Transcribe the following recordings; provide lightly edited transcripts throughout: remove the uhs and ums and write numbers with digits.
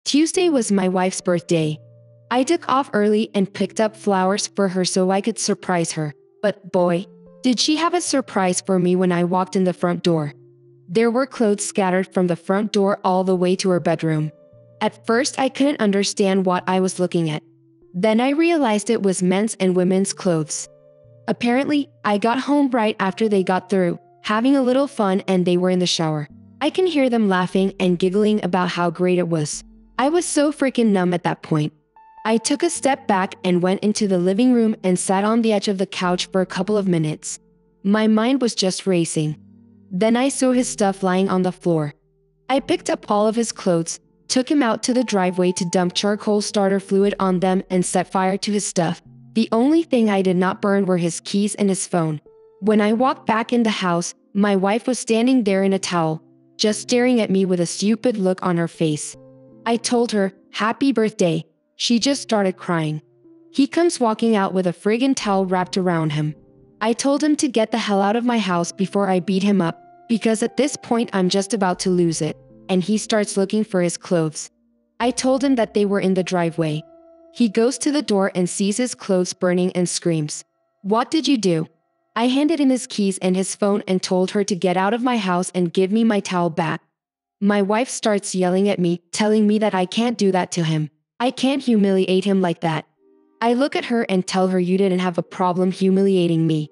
Tuesday was my wife's birthday. I took off early and picked up flowers for her so I could surprise her. But boy, did she have a surprise for me when I walked in the front door. There were clothes scattered from the front door all the way to her bedroom. At first, I couldn't understand what I was looking at. Then I realized it was men's and women's clothes. Apparently, I got home right after they got through, having a little fun, and they were in the shower. I can hear them laughing and giggling about how great it was. I was so freaking numb at that point. I took a step back and went into the living room and sat on the edge of the couch for a couple of minutes. My mind was just racing. Then I saw his stuff lying on the floor. I picked up all of his clothes, took him out to the driveway to dump charcoal starter fluid on them and set fire to his stuff. The only thing I did not burn were his keys and his phone. When I walked back in the house, my wife was standing there in a towel, just staring at me with a stupid look on her face. I told her, "Happy birthday." She just started crying. He comes walking out with a friggin' towel wrapped around him. I told him to get the hell out of my house before I beat him up, because at this point I'm just about to lose it, and he starts looking for his clothes. I told him that they were in the driveway. He goes to the door and sees his clothes burning and screams, "What did you do?" I handed him his keys and his phone and told her to get out of my house and give me my towel back. My wife starts yelling at me, telling me that I can't do that to him. I can't humiliate him like that. I look at her and tell her, "You didn't have a problem humiliating me."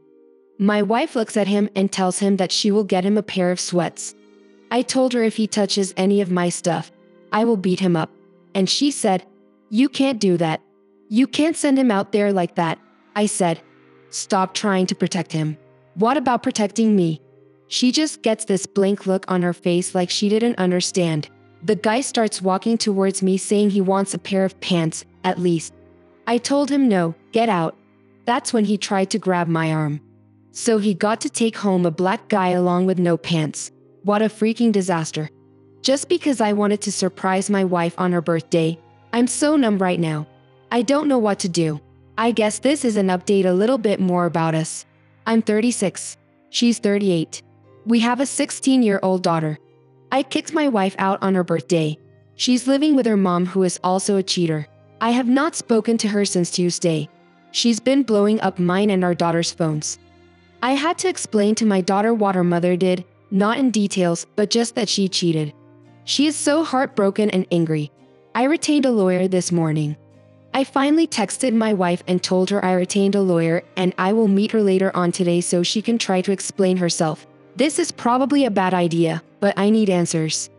My wife looks at him and tells him that she will get him a pair of sweats. I told her if he touches any of my stuff, I will beat him up. And she said, "You can't do that. You can't send him out there like that." I said, "Stop trying to protect him. What about protecting me?" She just gets this blank look on her face like she didn't understand. The guy starts walking towards me saying he wants a pair of pants, at least. I told him no, get out. That's when he tried to grab my arm. So he got to take home a black guy along with no pants. What a freaking disaster. Just because I wanted to surprise my wife on her birthday. I'm so numb right now. I don't know what to do. I guess this is an update a little bit more about us. I'm 36. She's 38. We have a 16-year-old daughter. I kicked my wife out on her birthday. She's living with her mom, who is also a cheater. I have not spoken to her since Tuesday. She's been blowing up mine and our daughter's phones. I had to explain to my daughter what her mother did, not in details, but just that she cheated. She is so heartbroken and angry. I retained a lawyer this morning. I finally texted my wife and told her I retained a lawyer and I will meet her later on today so she can try to explain herself. This is probably a bad idea, but I need answers.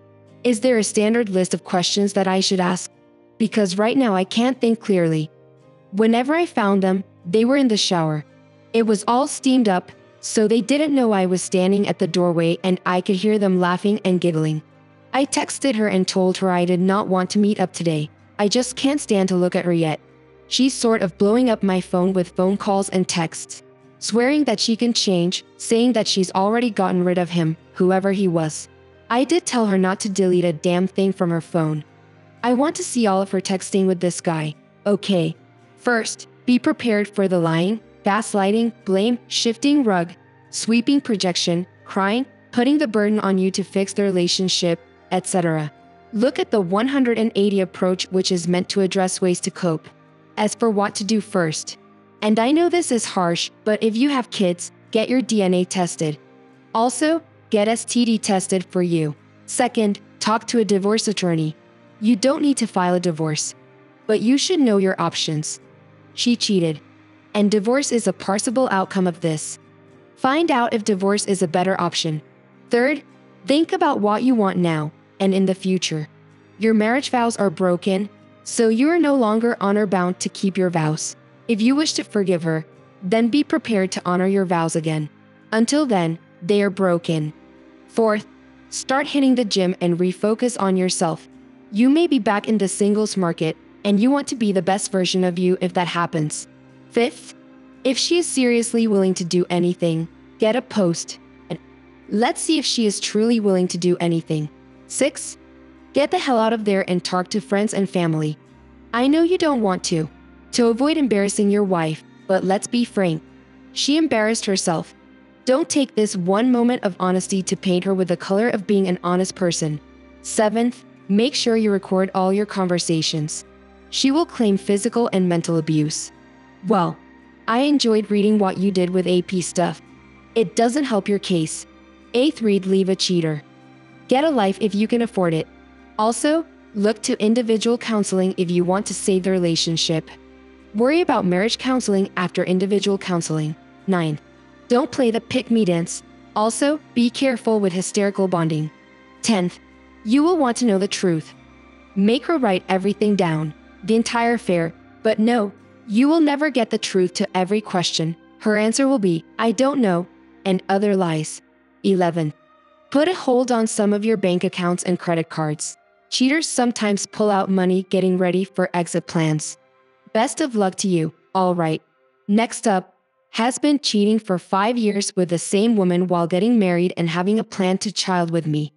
Is there a standard list of questions that I should ask? Because right now I can't think clearly. Whenever I found them, they were in the shower. It was all steamed up, so they didn't know I was standing at the doorway and I could hear them laughing and giggling. I texted her and told her I did not want to meet up today. I just can't stand to look at her yet. She's sort of blowing up my phone with phone calls and texts, swearing that she can change, saying that she's already gotten rid of him, whoever he was. I did tell her not to delete a damn thing from her phone. I want to see all of her texting with this guy. Okay. First, be prepared for the lying, gaslighting, blame, shifting rug, sweeping projection, crying, putting the burden on you to fix the relationship, etc. Look at the 180 approach, which is meant to address ways to cope. As for what to do first, and I know this is harsh, but if you have kids, get your DNA tested. Also, get STD tested for you. Second, talk to a divorce attorney. You don't need to file a divorce, but you should know your options. She cheated, and divorce is a possible outcome of this. Find out if divorce is a better option. Third, think about what you want now and in the future. Your marriage vows are broken, so you are no longer honor-bound to keep your vows. If you wish to forgive her, then be prepared to honor your vows again. Until then, they are broken. Fourth, start hitting the gym and refocus on yourself. You may be back in the singles market, and you want to be the best version of you if that happens. Fifth, if she is seriously willing to do anything, get a post. And let's see if she is truly willing to do anything. Six, get the hell out of there and talk to friends and family. I know you don't want to avoid embarrassing your wife, but let's be frank. She embarrassed herself. Don't take this one moment of honesty to paint her with the color of being an honest person. Seventh, Make sure you record all your conversations. She will claim physical and mental abuse. Well, I enjoyed reading what you did with AP stuff. It doesn't help your case. 8th, read Leave a Cheater. Get a life if you can afford it. Also, look to individual counseling if you want to save the relationship. Worry about marriage counseling after individual counseling. 9. Don't play the pick-me dance. Also, be careful with hysterical bonding. 10th. You will want to know the truth. Make her write everything down, the entire affair, but no, you will never get the truth to every question. Her answer will be, I don't know, and other lies. 11. Put a hold on some of your bank accounts and credit cards. Cheaters sometimes pull out money getting ready for exit plans. Best of luck to you, all right. Next up, has been cheating for 5 years with the same woman while getting married and having a plan to child with me.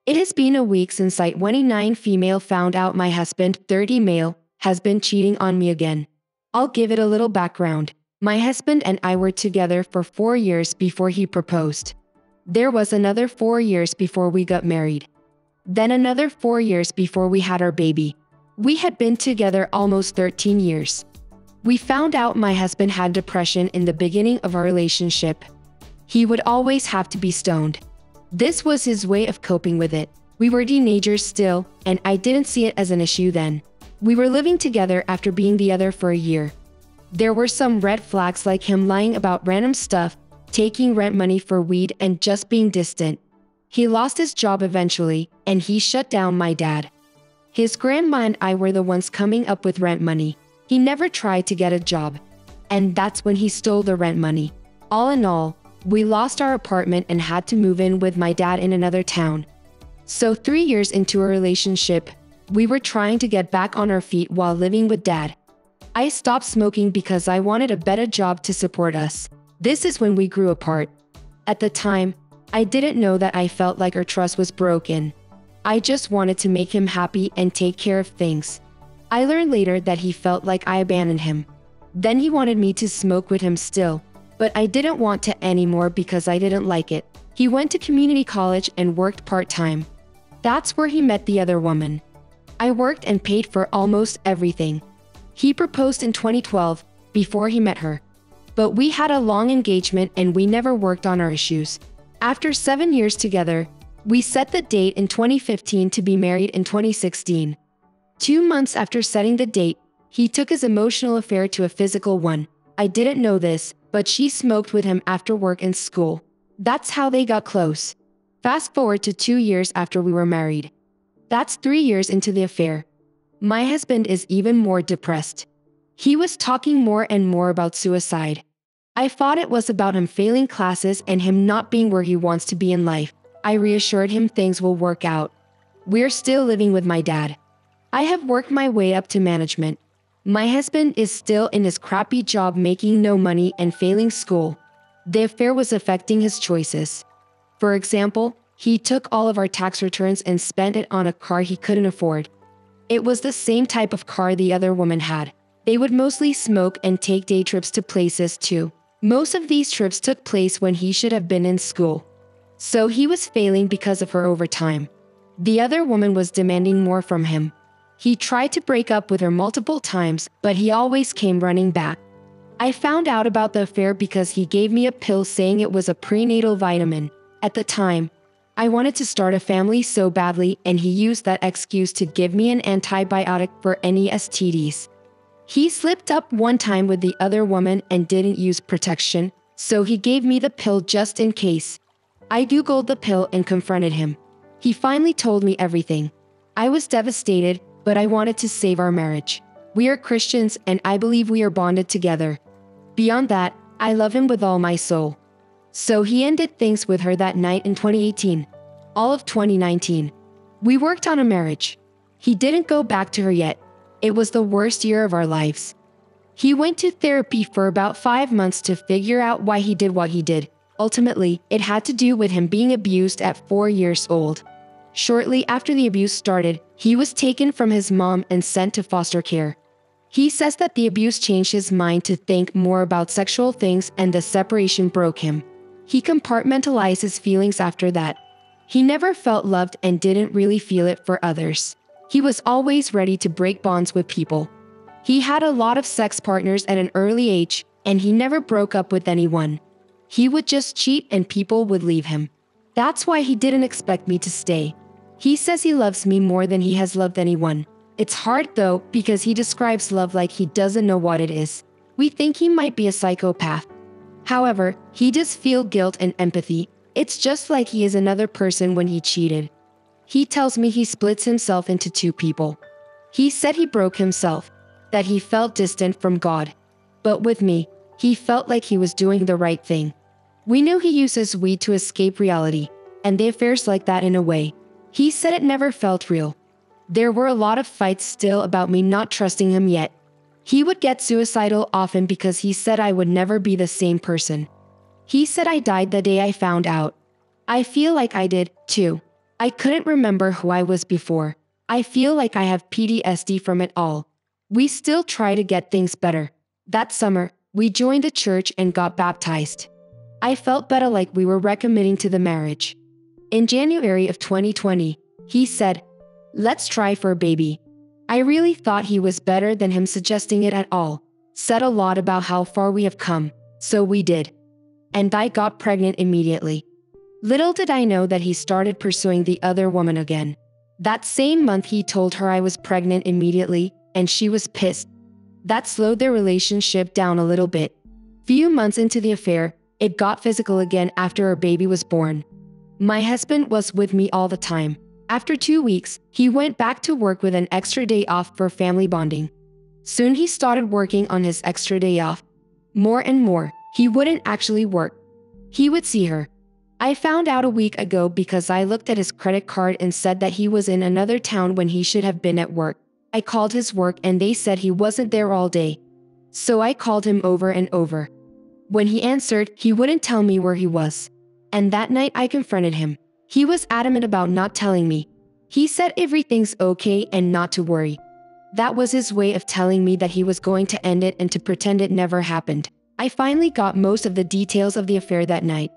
It has been a week since I 29 female found out my husband 30 male has been cheating on me again. I'll give it a little background. My husband and I were together for 4 years before he proposed. There was another 4 years before we got married. Then another 4 years before we had our baby. We had been together almost 13 years. We found out my husband had depression in the beginning of our relationship. He would always have to be stoned. This was his way of coping with it. We were teenagers still, and I didn't see it as an issue then. We were living together after being together for a year. There were some red flags like him lying about random stuff, taking rent money for weed, and just being distant. He lost his job eventually, and he shut down my dad. His grandma and I were the ones coming up with rent money. He never tried to get a job. And that's when he stole the rent money. All in all, we lost our apartment and had to move in with my dad in another town. So 3 years into a relationship, we were trying to get back on our feet while living with dad. I stopped smoking because I wanted a better job to support us. This is when we grew apart. At the time, I didn't know that I felt like our trust was broken. I just wanted to make him happy and take care of things. I learned later that he felt like I abandoned him. Then he wanted me to smoke with him still, but I didn't want to anymore because I didn't like it. He went to community college and worked part-time. That's where he met the other woman. I worked and paid for almost everything. He proposed in 2012, before he met her. But we had a long engagement and we never worked on our issues. After 7 years together, we set the date in 2015 to be married in 2016. 2 months after setting the date, he took his emotional affair to a physical one. I didn't know this, but she smoked with him after work and school. That's how they got close. Fast forward to 2 years after we were married. That's 3 years into the affair. My husband is even more depressed. He was talking more and more about suicide. I thought it was about him failing classes and him not being where he wants to be in life. I reassured him things will work out. We're still living with my dad. I have worked my way up to management. My husband is still in his crappy job making no money and failing school. The affair was affecting his choices. For example, he took all of our tax returns and spent it on a car he couldn't afford. It was the same type of car the other woman had. They would mostly smoke and take day trips to places too. Most of these trips took place when he should have been in school. So he was failing because of her overtime. The other woman was demanding more from him. He tried to break up with her multiple times, but he always came running back. I found out about the affair because he gave me a pill saying it was a prenatal vitamin. At the time, I wanted to start a family so badly, and he used that excuse to give me an antibiotic for any STDs. He slipped up one time with the other woman and didn't use protection, so he gave me the pill just in case. I Googled the pill and confronted him. He finally told me everything. I was devastated, but I wanted to save our marriage. We are Christians and I believe we are bonded together. Beyond that, I love him with all my soul. So he ended things with her that night in 2018. All of 2019. We worked on a marriage. He didn't go back to her yet. It was the worst year of our lives. He went to therapy for about 5 months to figure out why he did what he did. Ultimately, it had to do with him being abused at 4 years old. Shortly after the abuse started, he was taken from his mom and sent to foster care. He says that the abuse changed his mind to think more about sexual things and the separation broke him. He compartmentalized his feelings after that. He never felt loved and didn't really feel it for others. He was always ready to break bonds with people. He had a lot of sex partners at an early age, and he never broke up with anyone. He would just cheat and people would leave him. That's why he didn't expect me to stay. He says he loves me more than he has loved anyone. It's hard though, because he describes love like he doesn't know what it is. We think he might be a psychopath. However, he does feel guilt and empathy. It's just like he is another person when he cheated. He tells me he splits himself into two people. He said he broke himself, that he felt distant from God. But with me, he felt like he was doing the right thing. We knew he uses weed to escape reality, and the affair's like that in a way. He said it never felt real. There were a lot of fights still about me not trusting him yet. He would get suicidal often because he said I would never be the same person. He said I died the day I found out. I feel like I did, too. I couldn't remember who I was before. I feel like I have PTSD from it all. We still try to get things better. That summer, we joined a church and got baptized. I felt better, like we were recommitting to the marriage. In January of 2020, he said, "Let's try for a baby." I really thought he was better than him suggesting it at all. Said a lot about how far we have come, so we did. And I got pregnant immediately. Little did I know that he started pursuing the other woman again. That same month he told her I was pregnant immediately, and she was pissed. That slowed their relationship down a little bit. Few months into the affair, it got physical again after our baby was born. My husband was with me all the time. After 2 weeks, he went back to work with an extra day off for family bonding. Soon he started working on his extra day off. More and more, he wouldn't actually work. He would see her. I found out a week ago because I looked at his credit card and said that he was in another town when he should have been at work. I called his work and they said he wasn't there all day. So I called him over and over. When he answered, he wouldn't tell me where he was. And that night I confronted him. He was adamant about not telling me. He said everything's okay and not to worry. That was his way of telling me that he was going to end it and to pretend it never happened. I finally got most of the details of the affair that night.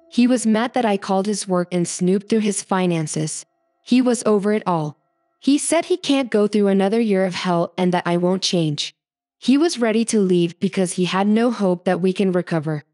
He was mad that I called his work and snooped through his finances. He was over it all. He said he can't go through another year of hell and that I won't change. He was ready to leave because he had no hope that we can recover.